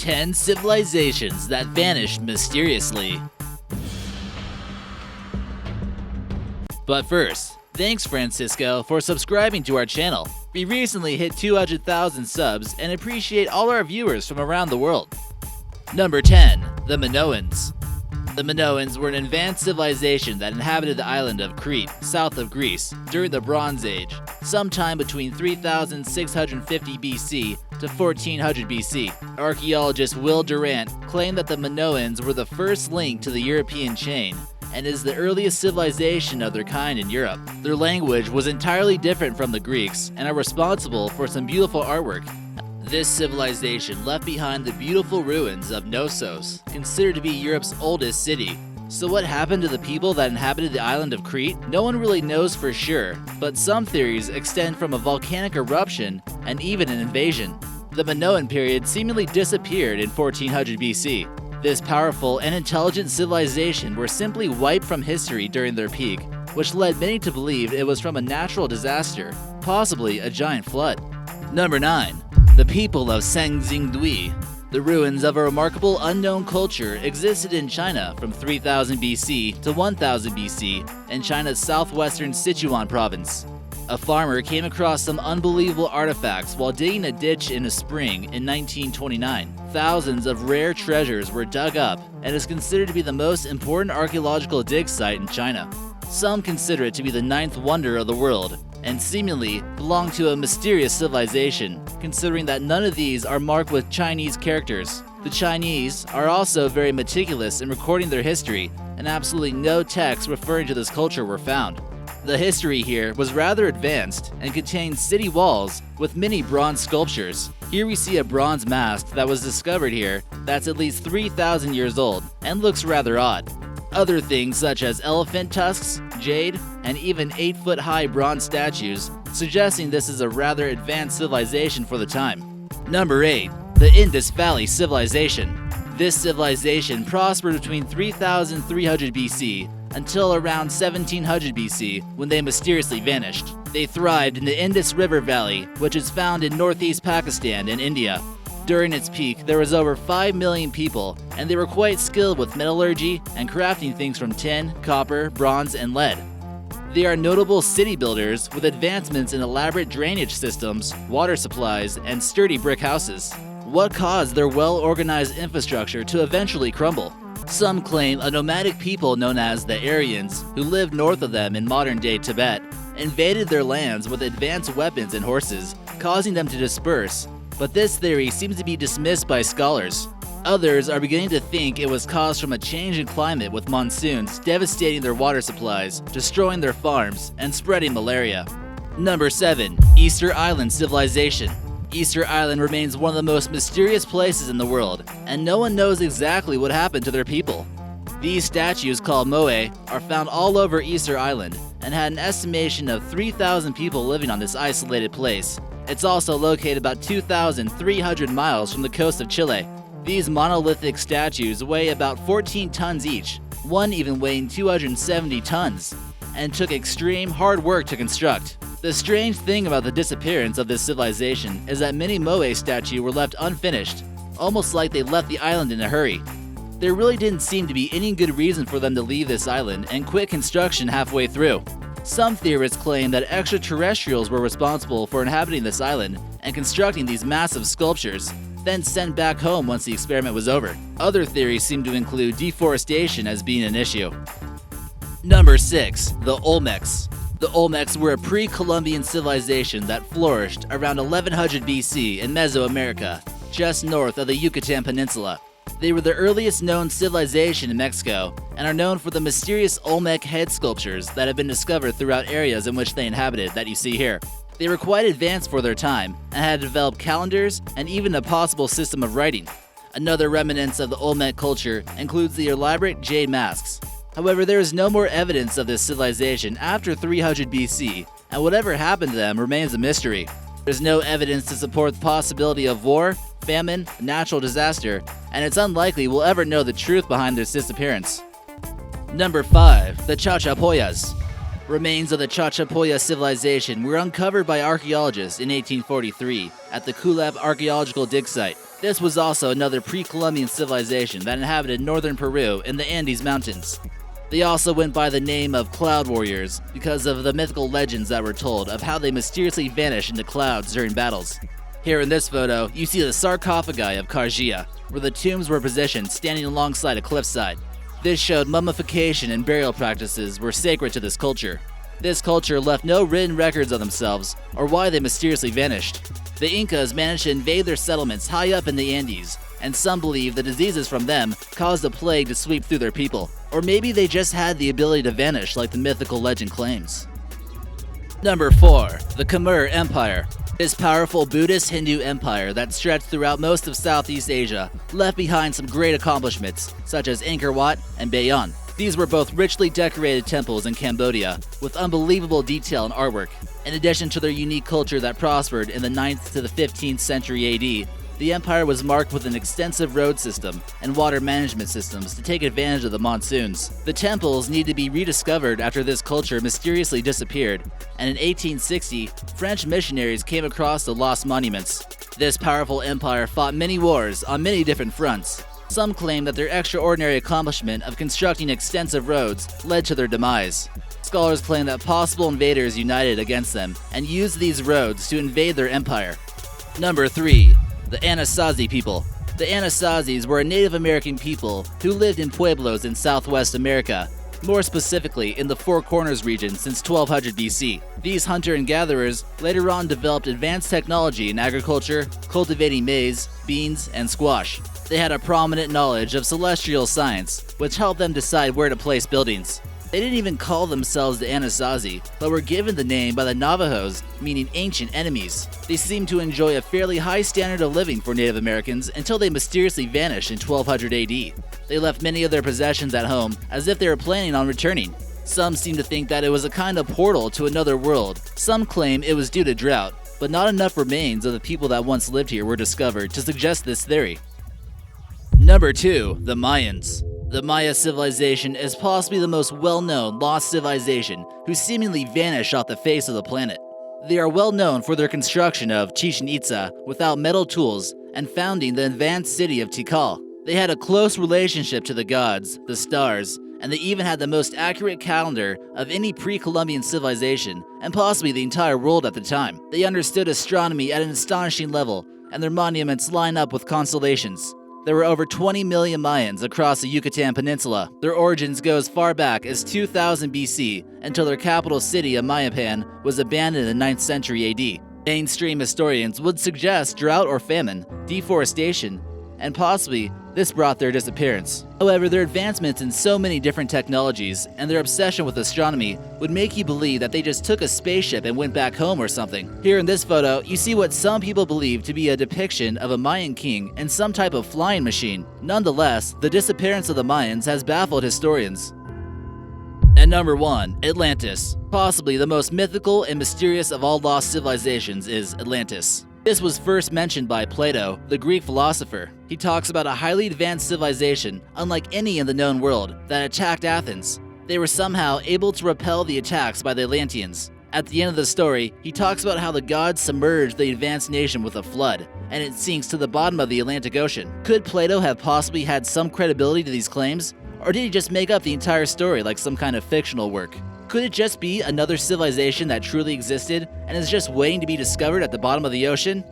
10 civilizations that vanished mysteriously. But first, thanks Francisco for subscribing to our channel. We recently hit 200,000 subs and appreciate all our viewers from around the world. Number 10. The Minoans. The Minoans were an advanced civilization that inhabited the island of Crete, south of Greece, during the Bronze Age, sometime between 3650 BC to 1400 BC. Archaeologist Will Durant claimed that the Minoans were the first link to the European chain and is the earliest civilization of their kind in Europe. Their language was entirely different from the Greeks and are responsible for some beautiful artwork. This civilization left behind the beautiful ruins of Knossos, considered to be Europe's oldest city. So what happened to the people that inhabited the island of Crete? No one really knows for sure, but some theories extend from a volcanic eruption and even an invasion. The Minoan period seemingly disappeared in 1400 BC. This powerful and intelligent civilization were simply wiped from history during their peak, which led many to believe it was from a natural disaster, possibly a giant flood. Number 9. The people of Sengzingdui. The ruins of a remarkable unknown culture existed in China from 3000 BC to 1000 BC in China's southwestern Sichuan province. A farmer came across some unbelievable artifacts while digging a ditch in a spring in 1929. Thousands of rare treasures were dug up and is considered to be the most important archaeological dig site in China. Some consider it to be the 9th wonder of the world, and seemingly belong to a mysterious civilization, considering that none of these are marked with Chinese characters. The Chinese are also very meticulous in recording their history, and absolutely no texts referring to this culture were found. The history here was rather advanced and contained city walls with many bronze sculptures. Here we see a bronze mask that was discovered here that's at least 3,000 years old and looks rather odd. Other things such as elephant tusks, jade, and even 8-foot-high bronze statues, suggesting this is a rather advanced civilization for the time. Number 8. The Indus Valley Civilization. This civilization prospered between 3300 BC until around 1700 BC, when they mysteriously vanished. They thrived in the Indus River Valley, which is found in northeast Pakistan and India. During its peak, there was over 5 million people, and they were quite skilled with metallurgy and crafting things from tin, copper, bronze, and lead. They are notable city builders with advancements in elaborate drainage systems, water supplies, and sturdy brick houses. What caused their well-organized infrastructure to eventually crumble? Some claim a nomadic people known as the Aryans, who lived north of them in modern-day Tibet, invaded their lands with advanced weapons and horses, causing them to disperse. But this theory seems to be dismissed by scholars. Others are beginning to think it was caused from a change in climate with monsoons devastating their water supplies, destroying their farms, and spreading malaria. Number 7. Easter Island Civilization. Easter Island remains one of the most mysterious places in the world, and no one knows exactly what happened to their people. These statues, called moai, are found all over Easter Island and had an estimation of 3,000 people living on this isolated place. It's also located about 2,300 miles from the coast of Chile. These monolithic statues weigh about 14 tons each, one even weighing 270 tons, and took extreme hard work to construct. The strange thing about the disappearance of this civilization is that many moai statues were left unfinished, almost like they left the island in a hurry. There really didn't seem to be any good reason for them to leave this island and quit construction halfway through. Some theorists claim that extraterrestrials were responsible for inhabiting this island and constructing these massive sculptures, then sent back home once the experiment was over. Other theories seem to include deforestation as being an issue. Number 6. The Olmecs. The Olmecs were a pre-Columbian civilization that flourished around 1100 BC in Mesoamerica, just north of the Yucatan Peninsula. They were the earliest known civilization in Mexico and are known for the mysterious Olmec head sculptures that have been discovered throughout areas in which they inhabited that you see here. They were quite advanced for their time and had developed calendars and even a possible system of writing. Another remnants of the Olmec culture includes the elaborate jade masks. However, there is no more evidence of this civilization after 300 BC, and whatever happened to them remains a mystery. There's no evidence to support the possibility of war, famine, natural disaster, and it's unlikely we'll ever know the truth behind this disappearance. Number 5. The Chachapoyas. Remains of the Chachapoya civilization were uncovered by archaeologists in 1843 at the Kuelap archaeological dig site. This was also another pre-Columbian civilization that inhabited northern Peru in the Andes Mountains. They also went by the name of Cloud Warriors because of the mythical legends that were told of how they mysteriously vanished into clouds during battles. Here in this photo, you see the Sarcophagi of Carjia, where the tombs were positioned standing alongside a cliffside. This showed mummification and burial practices were sacred to this culture. This culture left no written records of themselves or why they mysteriously vanished. The Incas managed to invade their settlements high up in the Andes, and some believe the diseases from them caused a plague to sweep through their people. Or maybe they just had the ability to vanish like the mythical legend claims. Number 4. The Khmer Empire. This powerful Buddhist Hindu empire that stretched throughout most of Southeast Asia left behind some great accomplishments, such as Angkor Wat and Bayon. These were both richly decorated temples in Cambodia, with unbelievable detail and artwork. In addition to their unique culture that prospered in the 9th to the 15th century AD, the empire was marked with an extensive road system and water management systems to take advantage of the monsoons. The temples need to be rediscovered after this culture mysteriously disappeared, and in 1860, French missionaries came across the lost monuments. This powerful empire fought many wars on many different fronts. Some claim that their extraordinary accomplishment of constructing extensive roads led to their demise. Scholars claim that possible invaders united against them and used these roads to invade their empire. Number 3. The Anasazi People. The Anasazis were a Native American people who lived in pueblos in Southwest America, more specifically in the Four Corners region since 1200 BC. These hunter and gatherers later on developed advanced technology in agriculture, cultivating maize, beans, and squash. They had a prominent knowledge of celestial science, which helped them decide where to place buildings. They didn't even call themselves the Anasazi, but were given the name by the Navajos, meaning ancient enemies. They seemed to enjoy a fairly high standard of living for Native Americans until they mysteriously vanished in 1200 AD. They left many of their possessions at home as if they were planning on returning. Some seem to think that it was a kind of portal to another world. Some claim it was due to drought, but not enough remains of the people that once lived here were discovered to suggest this theory. Number 2. The Mayans. The Maya civilization is possibly the most well-known lost civilization who seemingly vanished off the face of the planet. They are well known for their construction of Chichen Itza without metal tools and founding the advanced city of Tikal. They had a close relationship to the gods, the stars, and they even had the most accurate calendar of any pre-Columbian civilization and possibly the entire world at the time. They understood astronomy at an astonishing level, and their monuments line up with constellations. There were over 20 million Mayans across the Yucatan Peninsula. Their origins go as far back as 2000 BC until their capital city of Mayapan was abandoned in the 9th century AD. Mainstream historians would suggest drought or famine, deforestation, and possibly this brought their disappearance. However, their advancements in so many different technologies and their obsession with astronomy would make you believe that they just took a spaceship and went back home or something. Here in this photo, you see what some people believe to be a depiction of a Mayan king and some type of flying machine. Nonetheless, the disappearance of the Mayans has baffled historians. And number 1, Atlantis. Possibly the most mythical and mysterious of all lost civilizations is Atlantis. This was first mentioned by Plato, the Greek philosopher. He talks about a highly advanced civilization, unlike any in the known world, that attacked Athens. They were somehow able to repel the attacks by the Atlanteans. At the end of the story, he talks about how the gods submerged the advanced nation with a flood, and it sinks to the bottom of the Atlantic Ocean. Could Plato have possibly had some credibility to these claims? Or did he just make up the entire story like some kind of fictional work? Could it just be another civilization that truly existed and is just waiting to be discovered at the bottom of the ocean?